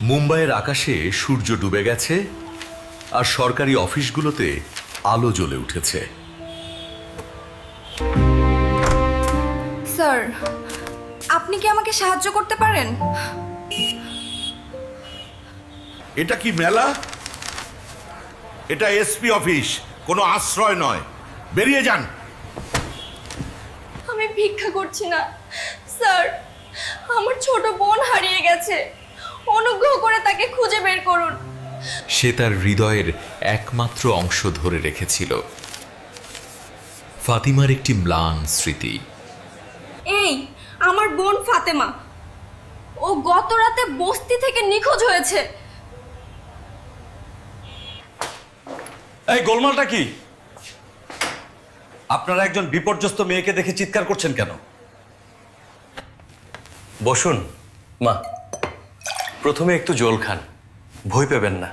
মুম্বাইয়ের আকাশে সূর্য ডুবে গেছে আর সরকারি অফিসগুলোতে আলো জ্বলে উঠেছে। স্যার, আপনি কি আমাকে সাহায্য করতে পারেন? এটা কি মেলা? এটা এসপি অফিস, কোনো আশ্রয় নয়। বেরিয়ে যান। আমি ভিক্ষা করছি না স্যার, আমার ছোট বোন হারিয়ে গেছে, অনুগ্রহ করে তাকে খুঁজে বের করুন। সে তার হৃদয়ের একমাত্র অংশ ধরে রেখেছিল, ফাতিমার একটি ম্লান স্মৃতি। এই আমার বোন ফাতেমা, ও গত রাতে বস্তি থেকে নিখোঁজ হয়েছে। এই গোলমালটা কি? আপনারা একজন বিপর্যস্ত মেয়েকে দেখে চিৎকার করছেন কেন? বসুন মা, প্রথমে একটু জল খান, ভয় পেবেন না।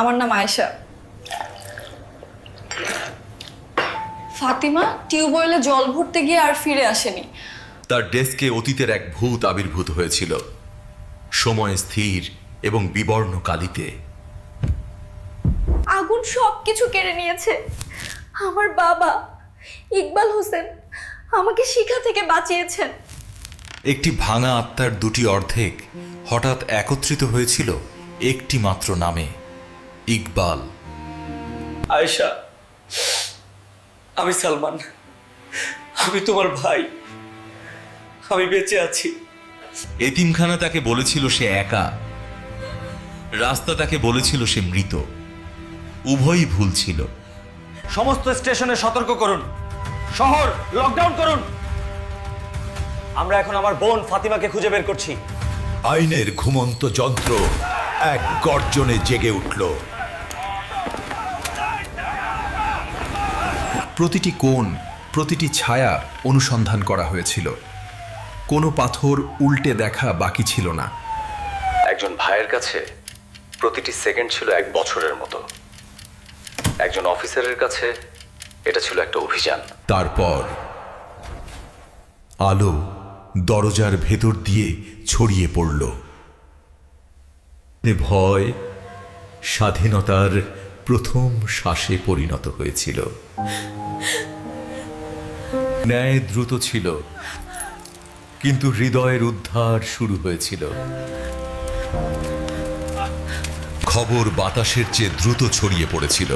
আমার নাম আয়েশা। ফাতিমা টিউবওয়েলে জল ভরতে গিয়ে আর ফিরে আসেনি। তার ডেস্কে অতীতের এক ভূত আবির্ভূত হয়েছিল, সময় স্থির এবং বিবর্ণ কালিতে। আগুন সব কিছু কেড়ে নিয়েছে। আমার বাবা ইকবাল হোসেন আমাকে শিখা থেকে বাঁচিয়েছেন। একটি ভাঙা আত্মার দুটি অর্ধেক হঠাৎ একত্রিত হয়েছিল একটি মাত্র নামে, ইকবাল। আয়েশা, আমি সালমান, আমি তোমার ভাই, আমি বেঁচে আছি। এতিমখানা তাকে বলেছিল সে একা, রাস্তা তাকে বলেছিল সে মৃত। উভয়ই ভুল ছিল। সমস্ত স্টেশনে সতর্ক করুন, শহর লকডাউন করুন। আমরা এখন আমার বোন ফাতিমাকে খুঁজে বের করছি। আইনের ঘুমন্ত যন্ত্র এক গর্জনে জেগে উঠল। প্রতিটি কোণ, প্রতিটি ছায়া অনুসন্ধান করা হয়েছিল। কোনো পাথর উল্টে দেখা বাকি ছিল না। একজন ভাইয়ের কাছে প্রতিটি সেকেন্ড ছিল এক বছরের মতো, একজন অফিসারের কাছে এটা ছিল একটা অভিযান। তারপর আলো দরজার ভেতর দিয়ে ছড়িয়ে পড়ল। ভয় স্বাধীনতার প্রথম শ্বাসে পরিণত হয়েছিল। ন্যায় দ্রুত ছিল, কিন্তু হৃদয়ের উদ্ধার শুরু হয়েছিল। খবর বাতাসের চেয়ে দ্রুত ছড়িয়ে পড়েছিল।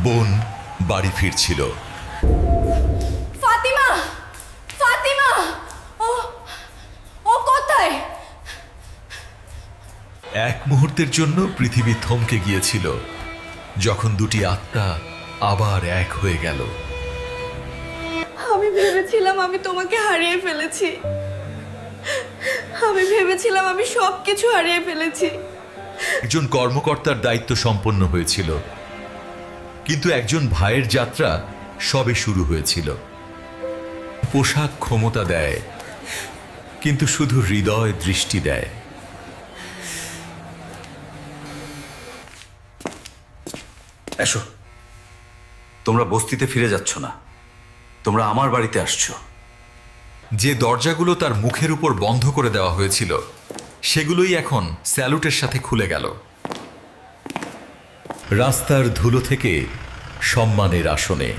বোন বাড়ি ফিরছিল। ফাতিমা, ফাতিমা, ও ও কোথায়? এক মুহূর্তের জন্য পৃথিবী থমকে গিয়েছিল, যখন দুটি আত্মা আবার এক হয়ে গেল। আমি ভেবেছিলাম আমি তোমাকে হারিয়ে ফেলেছি। আমি ভেবেছিলাম আমি সবকিছু হারিয়ে ফেলেছি। একজন কর্মকর্তার দায়িত্ব সম্পন্ন হয়েছিল, কিন্তু একজন ভাইয়ের যাত্রা সবে শুরু হয়েছিল। পোশাক ক্ষমতা দেয়, কিন্তু শুধু হৃদয় দৃষ্টি দেয়। এসো, তোমরা বস্তিতে ফিরে যাচ্ছ না, তোমরা আমার বাড়িতে আসছো। যে দরজাগুলো তার মুখের উপর বন্ধ করে দেওয়া হয়েছিল, সেগুলোই এখন স্যালুটের সাথে খুলে গেল। রাস্তার ধুলো থেকে সম্মানের আসনে।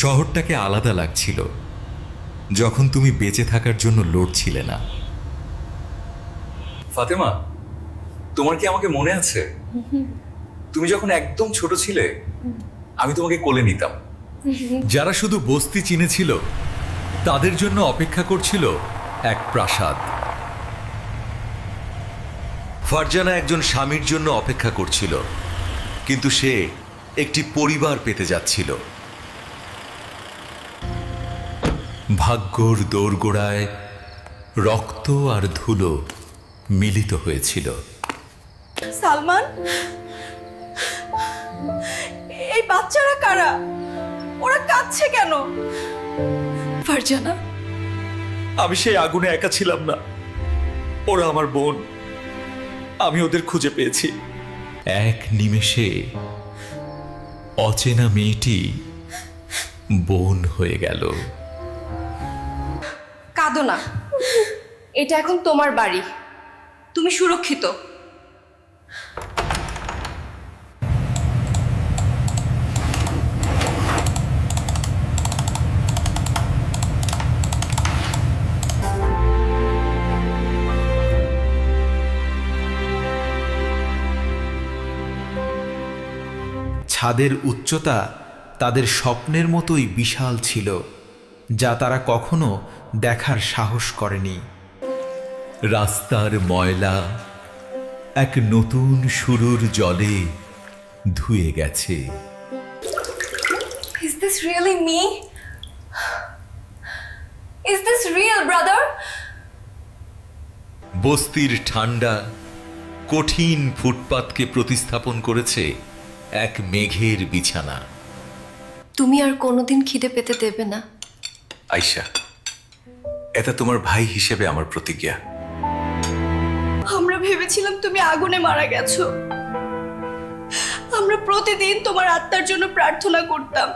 শহরটাকে আলাদা লাগছিল, যখন তুমি বেঁচে থাকার জন্য লড়ছিলে না। ফাতেমা, তোমার কি আমাকে মনে আছে? তুমি যখন একদম ছোট ছিলে, আমি তোমাকে কোলে নিতাম। যারা শুধু বস্তি চিনেছিল, তাদের জন্য অপেক্ষা করছিল এক প্রাসাদ। ফারজানা একজন স্বামীর জন্য অপেক্ষা করছিল, কিন্তু সে একটি পরিবার পেতে যাচ্ছিল। ভাগ্যর দোরগোড়ায় রক্ত আর ধুলো মিলিত হয়েছিল। সালমান, এই বাচ্চারা কারা? ওরা কাঁদছে কেন? ফারজানা, আমি সেই আগুনে একা ছিলাম না, ওরা আমার বোন। আমি ওদের খুঁজে পেয়েছি। এক নিমেষে অচেনা মেয়েটি বোন হয়ে গেল। কাঁদো না, এটা এখন তোমার বাড়ি, তুমি সুরক্ষিত। ছাদের উচ্চতা তাদের স্বপ্নের মতোই বিশাল ছিল, যা তারা কখনো দেখার সাহস করেনি। রাস্তার ময়লা এক নতুন শুরুর জলে ধুয়ে গেছে। Is this really me? Is this real, brother? বস্তির ঠান্ডা কঠিন ফুটপাতকে প্রতিস্থাপন করেছে এক মেঘের বিছানা। তুমি আর কোনোদিন খিদে পেতে দেবে না। আয়শা, এটা তোমার ভাই হিসেবে আমার প্রতিজ্ঞা। আমরা ভেবেছিলাম তুমি আগুনে মারা গেছো। আমরা প্রতিদিন তোমার আত্মার জন্য প্রার্থনা করতাম।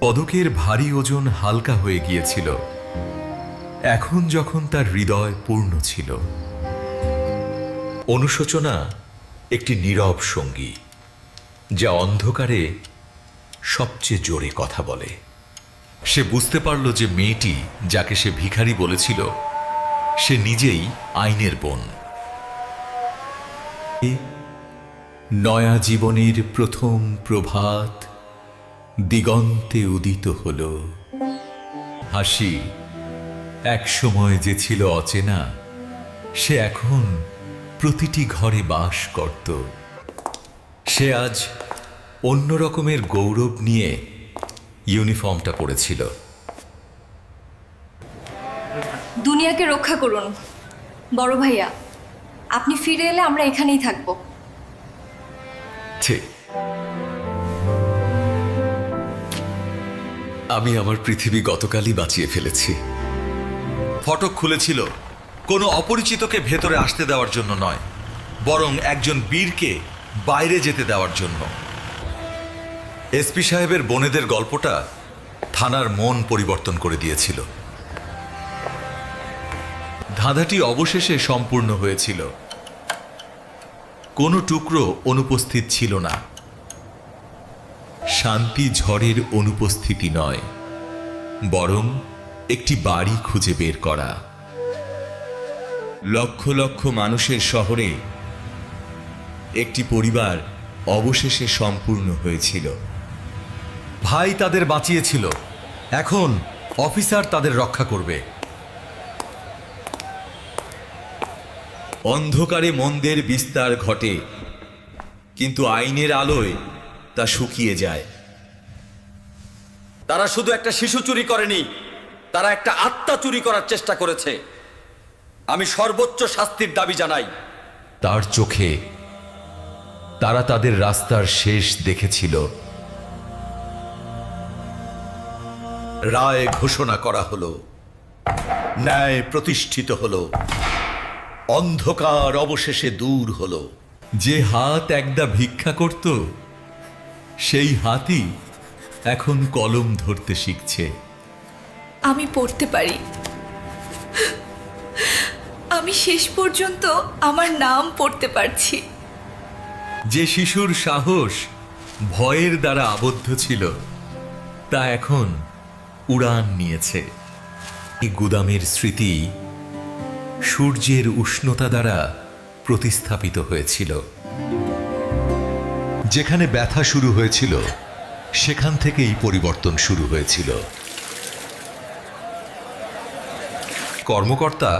পদকের ভারী ওজন হালকা হয়ে গিয়েছিল এখন যখন তার হৃদয় পূর্ণ ছিল। অনুশোচনা একটি নীরব সঙ্গী, যা অন্ধকারে সবচেয়ে জোরে কথা বলে। সে বুঝতে পারল যে মেয়েটি যাকে সে ভিখারি বলেছিল, সে নিজেই আইনের বোন। নয়া জীবনের প্রথম প্রভাত দিগন্তে উদিত হল। হাসি এক সময় যে ছিল অচেনা, সে এখন প্রতিটি ঘরে বাস করত। সে আজ অন্য রকমের গৌরব নিয়ে ইউনিফর্মটা পরেছিল। দুনিয়াকে রক্ষা করুন বড় ভাইয়া, আপনি ফিরে এলে আমরা এখানেই থাকবো। ঠিক। আমি আমার পৃথিবী গতকালই বাঁচিয়ে ফেলেছি। ফটক খুলেছিল কোনো অপরিচিতকে ভেতরে আসতে দেওয়ার জন্য নয়, বরং একজন বীরকে বাইরে যেতে দেওয়ার জন্য। এসপি সাহেবের বোনেদের গল্পটা থানার মন পরিবর্তন করে দিয়েছিল। ধাঁধাটি অবশেষে সম্পূর্ণ হয়েছিল। কোনো টুকরো অনুপস্থিত ছিল না। শান্তি ঝড়ের অনুপস্থিতি নয়, বরং একটি বাড়ি খুঁজে বের করা। লক্ষ লক্ষ মানুষের শহরে একটি পরিবার অবশেষে সম্পূর্ণ হয়েছিল। ভাই তাদের বাঁচিয়েছিল, এখন অফিসার তাদের রক্ষা করবে। অন্ধকারে মন্দের বিস্তার ঘটে, কিন্তু আইনের আলোয় তা শুকিয়ে যায়। তারা শুধু একটা শিশু চুরি করেনি, তারা একটা আত্মা চুরি করার চেষ্টা করেছে। আমি সর্বোচ্চ শাস্তির দাবি জানাই। তার চোখে তারা তাদের রাস্তার শেষ দেখেছিল। রায় ঘোষণা করা হলো, ন্যায় প্রতিষ্ঠিত হলো, অন্ধকার অবশেষে দূর হলো। যে হাত একদা ভিক্ষা করত, সেই হাতই এখন কলম ধরতে শিখছে। আমি পড়তে পারি। আমি শেষ পর্যন্ত আমার নাম পড়তে পারছি। যে শিশুর সাহস ভয়ের দ্বারা আবদ্ধ ছিল, তা এখন উড়ান নিয়েছে। এই গুদামের স্মৃতি সূর্যের উষ্ণতা দ্বারা প্রতিস্থাপিত হয়েছিল। যেখানে ব্যথা শুরু হয়েছিল, সেখান থেকেই পরিবর্তন শুরু হয়েছিল। কর্মকর্তা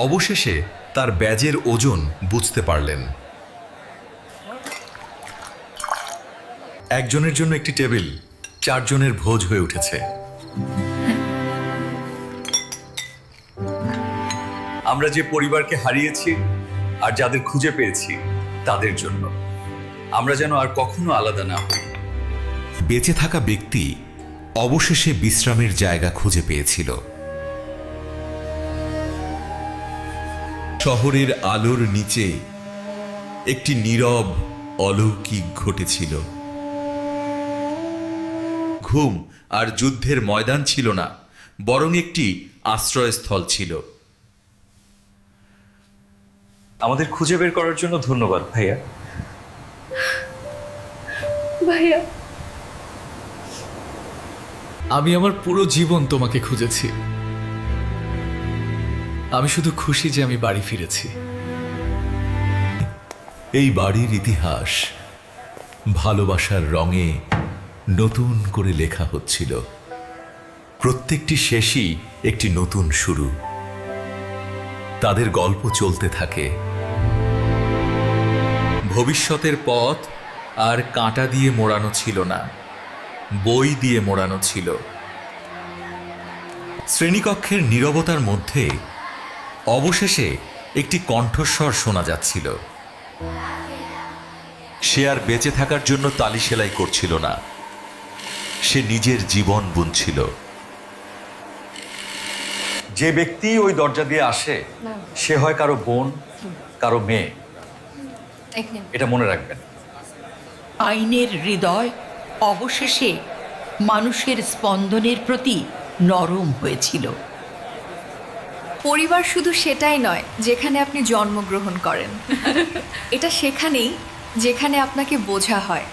অবশেষে তার ব্যাজের ওজন বুঝতে পারলেন। একজনের জন্য একটি টেবিল 4 জনের ভোজ হয়ে উঠেছে। আমরা যে পরিবারকে হারিয়েছি আর যাদের খুঁজে পেয়েছি, তাদের জন্য আমরা যেন আর কখনো আলাদা না হই। বেঁচে থাকা ব্যক্তি অবশেষে বিশ্রামের জায়গা খুঁজে পেয়েছিল। শহরের আলোর নিচে একটি নীরব অলৌকিক ঘটেছিল। ঘুম আর যুদ্ধের ময়দান ছিল না, বরং একটি আশ্রয়স্থল ছিল। আমাদের খুঁজে বের করার জন্য ধন্যবাদ ভাইয়া। ভাইয়া, আমি আমার পুরো জীবন তোমাকে খুঁজেছি। আমি শুধু খুশি যে আমি বাড়ি ফিরেছি। এই বাড়ির ইতিহাস ভালোবাসার রঙে নতুন করে লেখা হচ্ছিল। প্রত্যেকটি শেষই একটি নতুন শুরু। তাদের গল্প চলতে থাকে। ভবিষ্যতের পথ আর কাঁটা দিয়ে মোড়ানো ছিল না, বই দিয়ে মোড়ানো ছিল। শ্রেণীকক্ষের নীরবতার মধ্যে অবশেষে একটি কণ্ঠস্বর শোনা যাচ্ছিল। সে আর বেঁচে থাকার জন্য তালি সেলাই করছিল না, সে নিজের জীবন বুনছিল। যে ব্যক্তি ওই দরজা দিয়ে আসে সে হয় কারো বোন, কারো মেয়ে। এটা মনে রাখবেন। আইনের হৃদয় অবশেষে মানুষের স্পন্দনের প্রতি নরম হয়েছিল। পরিবার শুধু সেটাই নয় যেখানে আপনি জন্মগ্রহণ করেন, এটা সেখানেই যেখানে আপনাকে বোঝা হয়।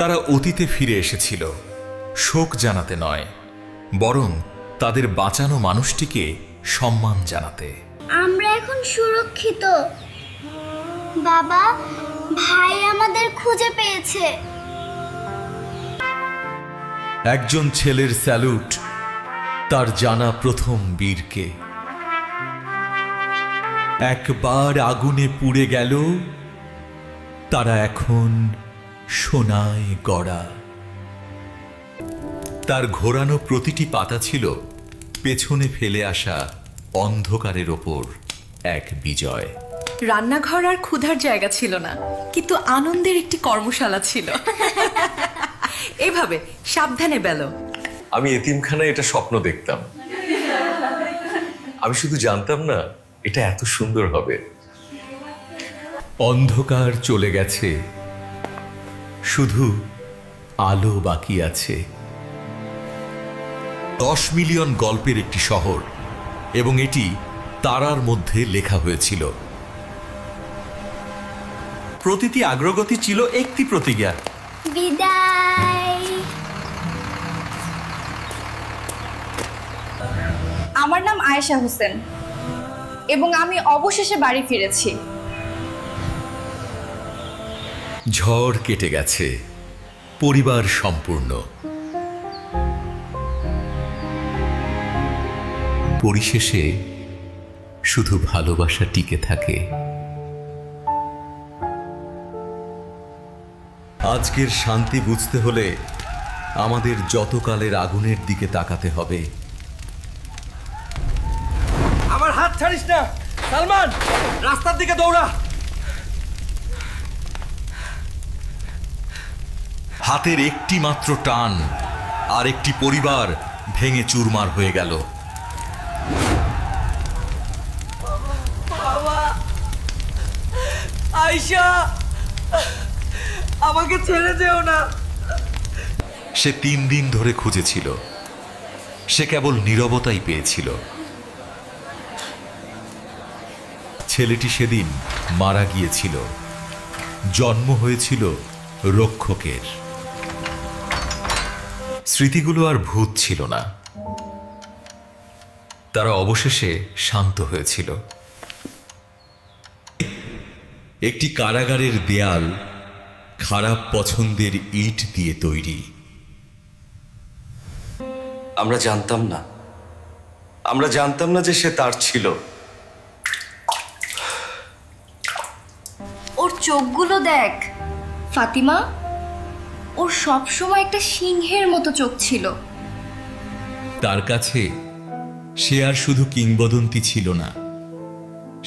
তারা অতীতে ফিরে এসেছিল, শোক জানাতে নয়, বরং তাদের বাঁচানো মানুষটিকে সম্মান জানাতে। আমরা এখন সুরক্ষিত। বাবা, ভাই আমাদের খুঁজে পেয়েছে। একজন ছেলের স্যালুট তার জানা প্রথম বীরকে। একবার আগুনে পুড়ে গেল, তারা এখন সোনায় গড়া। তার ঘোরানো প্রতিটি পাতা ছিল পেছনে ফেলে আসা অন্ধকারের ওপর এক বিজয়। রান্নাঘর আর ক্ষুধার জায়গা ছিল না, কিন্তু আনন্দের একটি কর্মশালা ছিল। এভাবে সাবধানে বেলো। আমি এতিমখানায় এটা স্বপ্ন দেখতাম। আমি শুধু জানতাম না এটা এত সুন্দর হবে। অন্ধকার চলে গেছে, শুধু আলো বাকি আছে। 10 মিলিয়ন গল্পের একটি শহর, এবং এটি তারার মধ্যে লেখা হয়েছিল। প্রতিটি অগ্রগতি ছিল একটি প্রতিজ্ঞা। বিদায়। আমার নাম আয়েশা হোসেন এবং আমি অবশেষে বাড়ি ফিরেছি। ঝড় কেটে গেছে, পরিবার সম্পূর্ণ। পরিশেষে শুধু ভালোবাসা টিকে থাকে। আজকের শান্তি বুঝতে হলে আমাদের যতকালের আগুনের দিকে তাকাতে হবে। আমার হাত ছাড়িস না সালমান, রাস্তার দিকে দৌড়া। হাতের একটি মাত্র টান আর একটি পরিবার ভেঙে চুরমার হয়ে গেল। আয়শা, আমাকে ছেড়ে যেও না। সে 3 দিন ধরে খুঁজেছিল, সে কেবল নীরবতাই পেয়েছিল। ছেলেটি সেদিন মারা গিয়েছিল, জন্ম হয়েছিল রক্ষকের। স্মৃতিগুলো আর ভূত ছিল না, তারা অবশেষে শান্ত হয়েছিল। একটি কারাগারের দেয়াল খারাপ পছন্দের ইট দিয়ে তৈরি। আমরা জানতাম না যে সে তার ছিল। ওর চোখগুলো দেখ ফাতিমা, ওর সবসময় একটা সিংহের মতো চোখ ছিল। তার কাছে সে আর শুধু কিংবদন্তি ছিল না,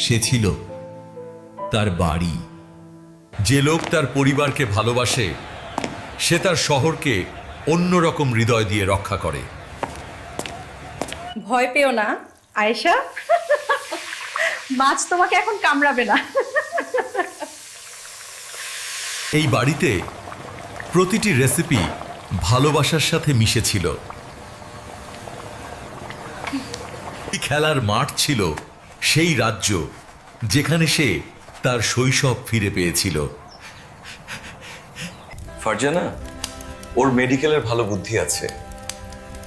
সে ছিল তার বাড়ি। যে লোক তার পরিবারকে ভালোবাসে সে তার শহরকে অন্যরকম হৃদয় দিয়ে রক্ষা করে। ভয় পেও না আয়েশা, মাছ তোমাকে এখন কামড়াবে না। এই বাড়িতে প্রতিটি রেসিপি ভালোবাসার সাথে মিশেছিল। খেলার মাঠ ছিল সেই রাজ্য যেখানে সে তার শৈশব ফিরে পেয়েছিল। ফারজানা, ওর মেডিকেলের ভালো বুদ্ধি আছে।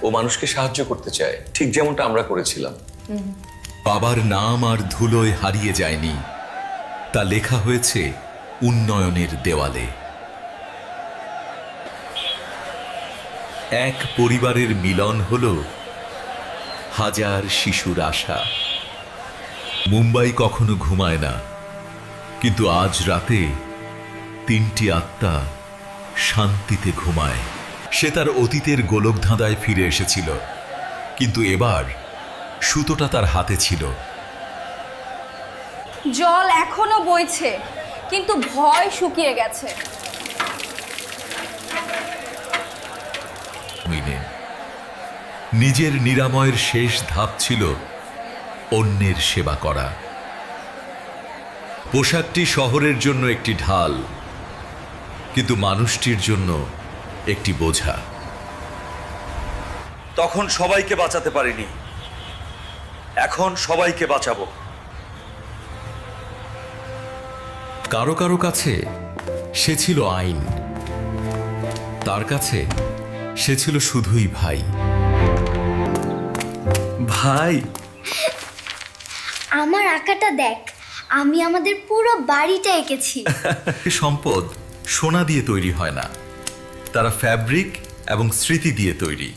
ও মানুষকে সাহায্য করতে চায়, ঠিক যেমনটা আমরা করেছিলাম। বাবার নাম আর ধুলোয় হারিয়ে যায়নি, তা লেখা হয়েছে উন্নয়নের দেওয়ালে। এক পরিবারের মিলন হলো হাজার শিশুর আশা। মুম্বাই কখনো ঘুমায় না, কিন্তু আজ রাতে 3টি আত্মা শান্তিতে ঘুমায়। সে তার অতীতের গোলকধাঁধায় ফিরে এসেছিল, কিন্তু এবার সুতোটা তার হাতে ছিল। জল এখনো বইছে, কিন্তু ভয় শুকিয়ে গেছে। নিজের নিরাময়ের শেষ ধাপ ছিল অন্যের সেবা করা। পোশাকটি শহরের জন্য একটি ঢাল, কিন্তু মানুষটির জন্য একটি বোঝা। তখন সবাইকে বাঁচাতে পারিনি, এখন সবাইকে বাঁচাবো। কারো কারো কাছে সে ছিল আইন, তার কাছে সে ছিল শুধুই ভাই। ভাই, আমার আঁকাটা দেখ, আমি আমাদের পুরো বাড়িটা এঁকেছি। সম্পদ সোনা দিয়ে তৈরি হয় না, তারা ফ্যাব্রিক এবং স্মৃতি দিয়ে তৈরি।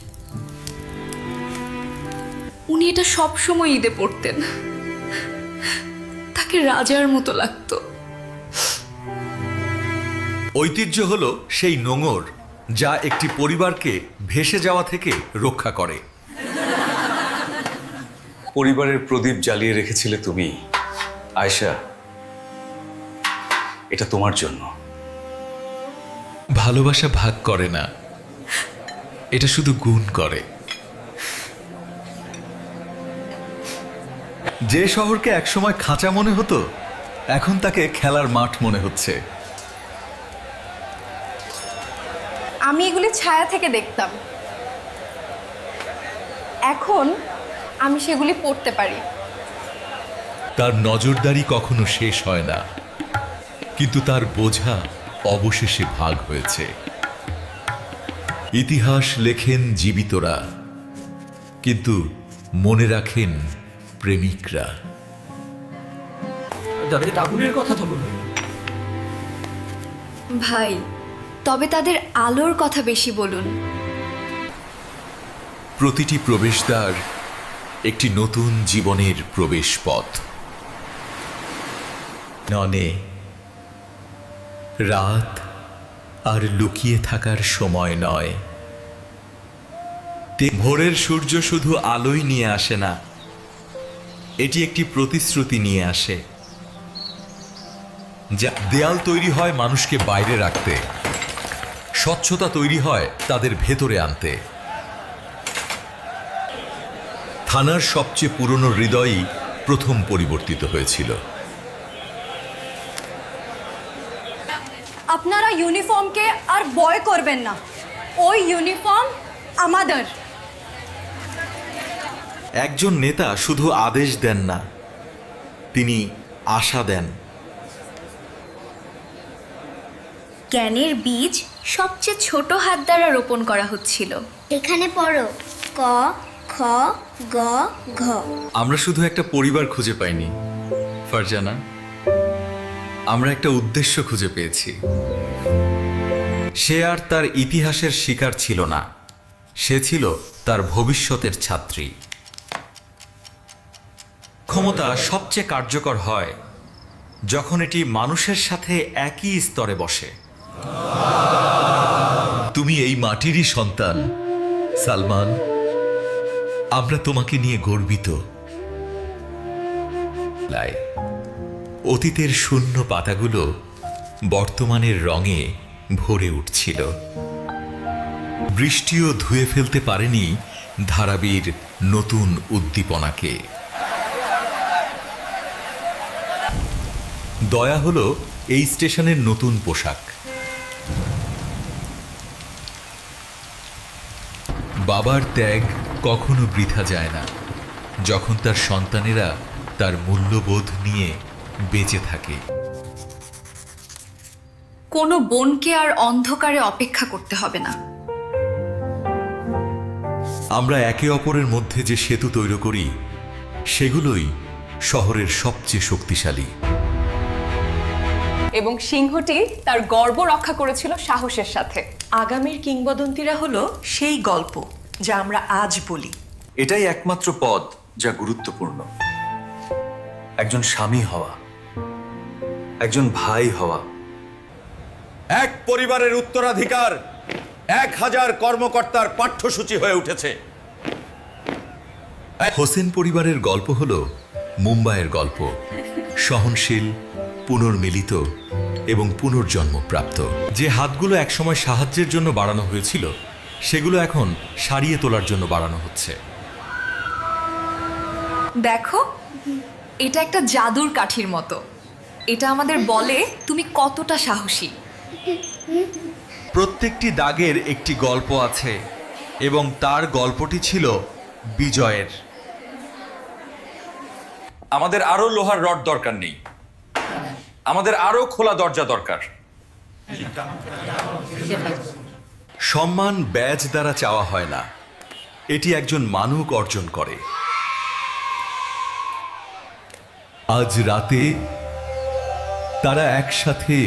উনি এটা সবসময় ঈদে পড়তেন, তাকে রাজার মতো লাগতো। ঐতিহ্য হলো সেই নোঙর যা একটি পরিবারকে ভেসে যাওয়া থেকে রক্ষা করে। পরিবারের প্রদীপ জ্বালিয়ে রেখেছিলে তুমি, আয়েশা। এটা তোমার জন্য। ভালোবাসা ভাগ করে না, এটা শুধু গুণ করে। যে শহরকে একসময় খাঁচা মনে হতো, এখন তাকে খেলার মাঠ মনে হচ্ছে। আমি এগুলি ছায়া থেকে দেখতাম, এখন আমি সেগুলি পড়তে পারি। তার নজরদারি কখনো শেষ হয় না, কিন্তু তার বোঝা অবশেষে ভাগ হয়েছে। ইতিহাস লেখেন জীবিতরা, কিন্তু মনে রাখেন প্রেমিকরা। তাদের আগুনের কথা তো বলুন। ভাই, তবে তাদের আলোর কথা বেশি বলুন। প্রতিটি প্রবেশদ্বার একটি নতুন জীবনের প্রবেশ পথ। ননে রাত আর লুকিয়ে থাকার সময় নয়। ভোরের সূর্য শুধু আলোই নিয়ে আসে না, এটি একটি প্রতিশ্রুতি নিয়ে আসে। যা দেয়াল তৈরি হয় মানুষকে বাইরে রাখতে, স্বচ্ছতা তৈরি হয় তাদের ভেতরে আনতে। থানার সবচেয়ে পুরনো হৃদয়ই প্রথম পরিবর্তিত হয়েছিল। আপনারা ইউনিফর্মকে আর ভয় করবেন না, ওই ইউনিফর্ম আমাদের। একজন নেতা শুধু আদেশ দেন না, তিনি আশা দেন। জ্ঞানের বীজ সবচেয়ে ছোট হাত দ্বারা রোপণ করা হচ্ছিল। এখানে পড়ো, ক খ গ ঘ। আমরা শুধু একটা পরিবার খুঁজে পাইনি ফারজানা, আমরা একটা উদ্দেশ্য খুঁজে পেয়েছি। সে আর তার ইতিহাসের শিকার ছিল না, সে ছিল তার ভবিষ্যতের ছাত্রী। ক্ষমতা সবচেয়ে কার্যকর হয় যখন এটি মানুষের সাথে একই স্তরে বসে। তুমি এই মাটিরই সন্তান সালমান, আমরা তোমাকে নিয়ে গর্বিত। অতীতের শূন্য পাতাগুলো বর্তমানের রঙে ভরে উঠছিল। বৃষ্টিও ধুয়ে ফেলতে পারেনি ধারাবীর নতুন উদ্দীপনাকে। দয়া হলো এই স্টেশনের নতুন পোশাক। বাবার ত্যাগ কখনো বৃথা যায় না যখন তার সন্তানেরা তার মূল্যবোধ নিয়ে বেঁচে থাকে। কোনো বোনকে আর অন্ধকারে অপেক্ষা করতে হবে না। আমরা একে অপরের মধ্যে যে সেতু তৈরি করি সেগুলোই শহরের সবচেয়ে শক্তিশালী। এবং সিংহটি তার গর্ব রক্ষা করেছিল সাহসের সাথে। আগামীর কিংবদন্তিরা হলো সেই গল্প যা আমরা আজ বলি। এটাই একমাত্র পদ যা গুরুত্বপূর্ণ। একজন স্বামী হওয়া, একজন ভাই হওয়া। এক পরিবারের উত্তরাধিকার 1000 কর্মকর্তার পাঠ্যসূচি হয়ে উঠেছে। হোসেন পরিবারের গল্প হল মুম্বাইয়ের গল্প, সহনশীল, পুনর্মিলিত এবং পুনর্জন্মপ্রাপ্ত। যে হাতগুলো একসময় সাহায্যের জন্য বাড়ানো হয়েছিল সেগুলো এখন সারিয়ে তোলার জন্য বাড়ানো হচ্ছে। দেখো, এটা একটা জাদুর কাঠির মতো। এটা আমাদের বলে তুমি কতটা সাহসী। প্রত্যেকটি দাগের একটি গল্প আছে এবং তার গল্পটি ছিল বিজয়ের। আমাদের আরো লোহার রড দরকার নেই, আমাদের আরো খোলা দরজা দরকার। সম্মান ব্যাজ দ্বারা চাওয়া হয় না, এটি একজন মানুষ অর্জন করে। আজ রাতে তারা একসাথে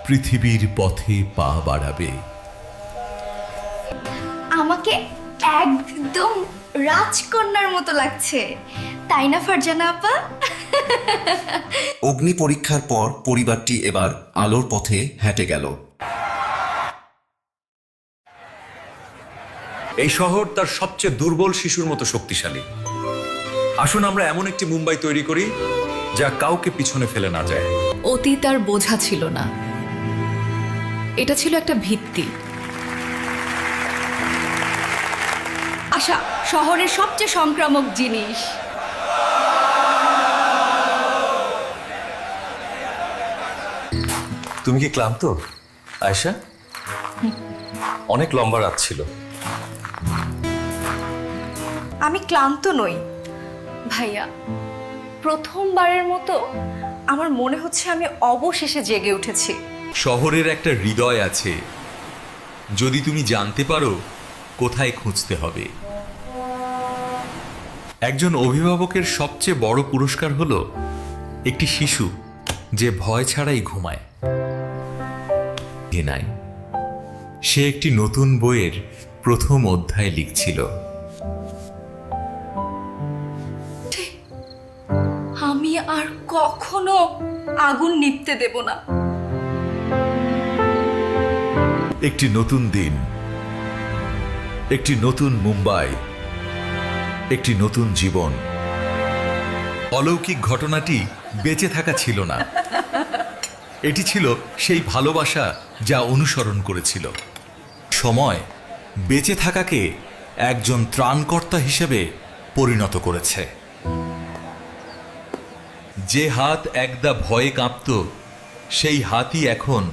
পৃথিবীর পথে পা বাড়াবে। আমাকে একদম রাজকন্যার মতো লাগছে, তাই না ফারজানা আপা? অগ্নি পরীক্ষার পর পরিবারটি এবার আলোর পথে হেঁটে গেল। এই শহর তার সবচেয়ে দুর্বল শিশুর মতো শক্তিশালী। আসুন আমরা এমন একটি মুম্বাই তৈরি করি যা কাউকে পিছনে ফেলে না যায়। অতীত আর বোঝা ছিল না, এটা ছিল একটা ভিত্তি। আশা শহরের সবচেয়ে সংক্রামক জিনিস। তুমি কি ক্লান্ত আয়েশা? অনেক লম্বা রাত ছিল। আমি ক্লান্ত নই ভাইয়া, প্রথমবারের মতো আমার মনে হচ্ছে আমি অবশেষে জেগে উঠেছি। শহরের একটা হৃদয় আছে, যদি তুমি জানতে পারো কোথায় খুঁজতে হবে। একজন অভিভাবকের সবচেয়ে বড় পুরস্কার হলো একটি শিশু যে ভয় ছাড়াই ঘুমায়। নাই, সে একটি নতুন বইয়ের প্রথম অধ্যায় লিখছিল। আমি আর কখনো আগুন নিভতে দেব না। একটি নতুন দিন, একটি নতুন মুম্বাই, একটি নতুন জীবন। অলৌকিক ঘটনাটি বেঁচে থাকা ছিল না, এটি ছিল সেই ভালোবাসা যা অনুসরণ করেছিল। সময় বেঁচে থাকাকে একজন ত্রাণকর্তা হিসেবে পরিণত করেছে। যে হাত একদা ভয়ে কাঁপত সেই হাতই এখন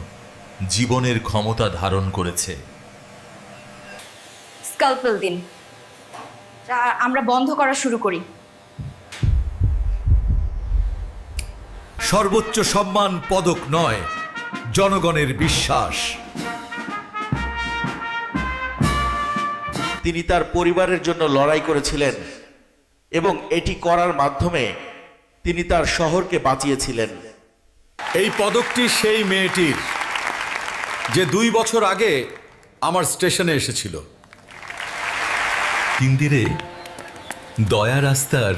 জীবনের ক্ষমতা ধারণ করেছে। স্কালপেল দিন, আমরা বন্ধ করা শুরু করি। সর্বোচ্চ সম্মান পদক নয়, জনগণের বিশ্বাস। তিনি তার পরিবারের জন্য লড়াই করেছিলেন এবং এটি করার মাধ্যমে তিনি তার শহরকে বাঁচিয়েছিলেন। এই পদকটি সেই মেয়েটির যে 2 বছর আগে আমার স্টেশনে এসেছিল। হিন্দিরে দয়া রাস্তার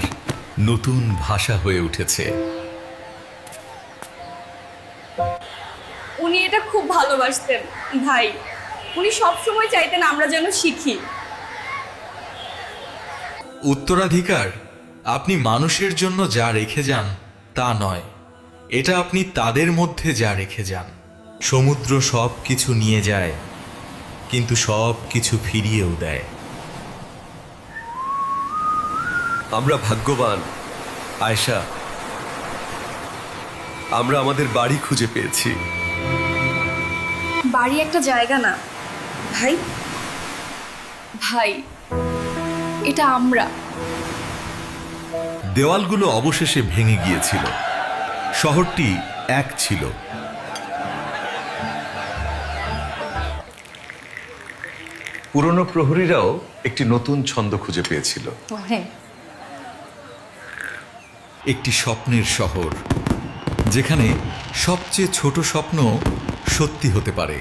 নতুন ভাষা হয়ে উঠেছে। উনি এটা খুব ভালোবাসতেন ভাই, উনি সবসময় চাইতেন আমরা যেন শিখি। উত্তরাধিকার আপনি মানুষের জন্য যা রেখে যান তা নয়, এটা আপনি তাদের মধ্যে যা রেখে যান। সমুদ্র সব কিছু নিয়ে যায়, কিন্তু সব কিছু ফিরিয়েও দেয়। আমরা ভাগ্যবান আয়েশা, আমরা আমাদের বাড়ি খুঁজে পেয়েছি। বাড়ি একটা জায়গা না ভাই, ভাই, এটা আমরা। দেওয়ালগুলো অবশেষে ভেঙে গিয়েছিল। শহরটি এক ছিল। পুরনো প্রহরীরাও একটি নতুন ছন্দ খুঁজে পেয়েছিল। একটি স্বপ্নের শহর, যেখানে সবচেয়ে ছোট স্বপ্ন সত্যি হতে পারে।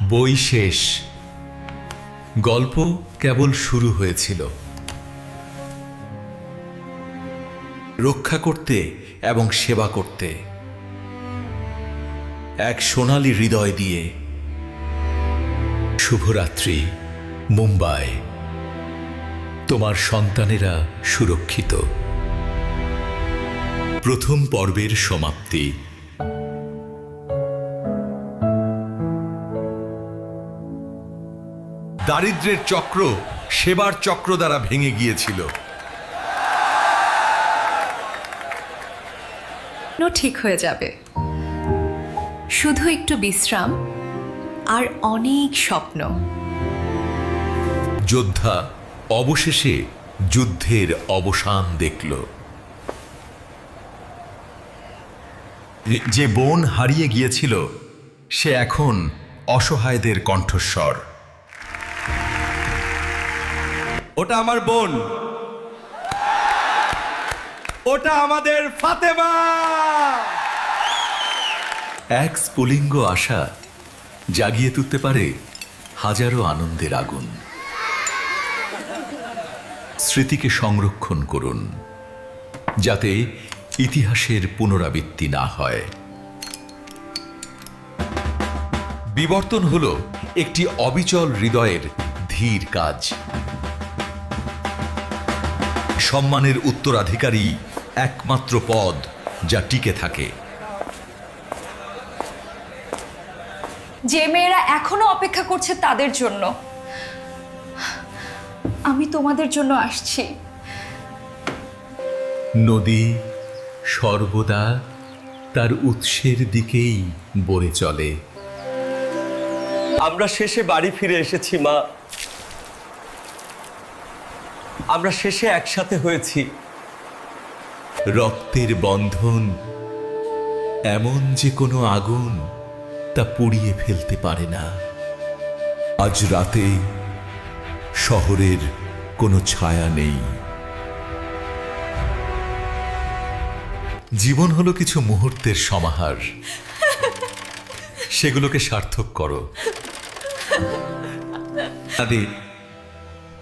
বই শেষ, গল্প কেবল শুরু হয়েছিল। রক্ষা করতে এবং সেবা করতে, এক সোনালী হৃদয় দিয়ে। শুভরাত্রি মুম্বাই, তোমার সন্তানেরা সুরক্ষিত। প্রথম পর্বের সমাপ্তি। দারিদ্র্যের চক্র সেবার চক্র দ্বারা ভেঙে গিয়েছিল। ঠিক হয়ে যাবে, শুধু একটু বিশ্রাম আর অনেক স্বপ্ন। যোদ্ধা অবশেষে যুদ্ধের অবসান দেখল। যে বোন হারিয়ে গিয়েছিল, সে এখন অসহায়দের কণ্ঠস্বর। ওটা আমার বোন, ওটা আমাদের ফাতেমা। এক স্ফুলিঙ্গ আশা জাগিয়ে তুলতে পারে হাজারো আনন্দের আগুন। স্মৃতিকে সংরক্ষণ করুন, যাতে ইতিহাসের পুনরাবৃত্তি না হয়। বিবর্তন হলো একটি অবিচল হৃদয়ের ধীর কাজ। সম্মানের উত্তরাধিকারী একমাত্র পদ যা টিকে থাকে। যে মেয়েরা এখনো অপেক্ষা করছে তাদের জন্য, আমি তোমাদের জন্য আসছি। নদী সর্বদা তার উৎসের দিকেই বয়ে চলে। আমরা শেষে বাড়ি ফিরে এসেছি মা। আমরা শেষে একসাথে হয়েছি। রক্তের বন্ধন এমন যে কোনো আগুন তা পুড়িয়ে ফেলতে পারে না। আজ রাতে শহরের কোনো ছায়া নেই। জীবন হলো কিছু মুহূর্তের সমাহার, সেগুলোকে সার্থক করো।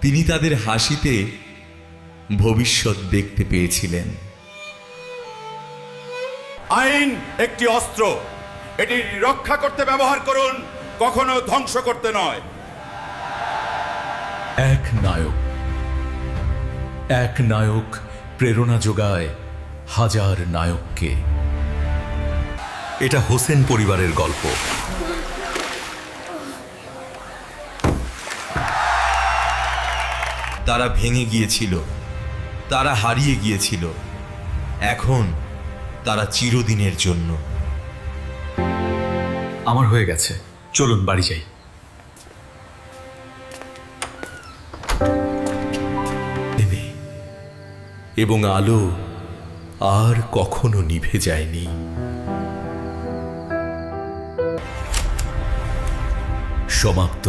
তিনি তাদের হাসিতে ভবিষ্যৎ দেখতে পেয়েছিলেন। আইন একটি অস্ত্র, এটি রক্ষা করতে ব্যবহার করুন, কখনো ধ্বংস করতে নয়। এক নায়ক প্রেরণা যোগায় হাজার নায়ককে। এটা হোসেন পরিবারের গল্প। তারা ভেঙে গিয়েছিল, তারা হারিয়ে গিয়েছিল, এখন তারা চিরদিনের জন্য। আমার হয়ে গেছে, চলুন বাড়ি যাই। এবং আলো আর কখনো নিভে যায়নি। সমাপ্ত।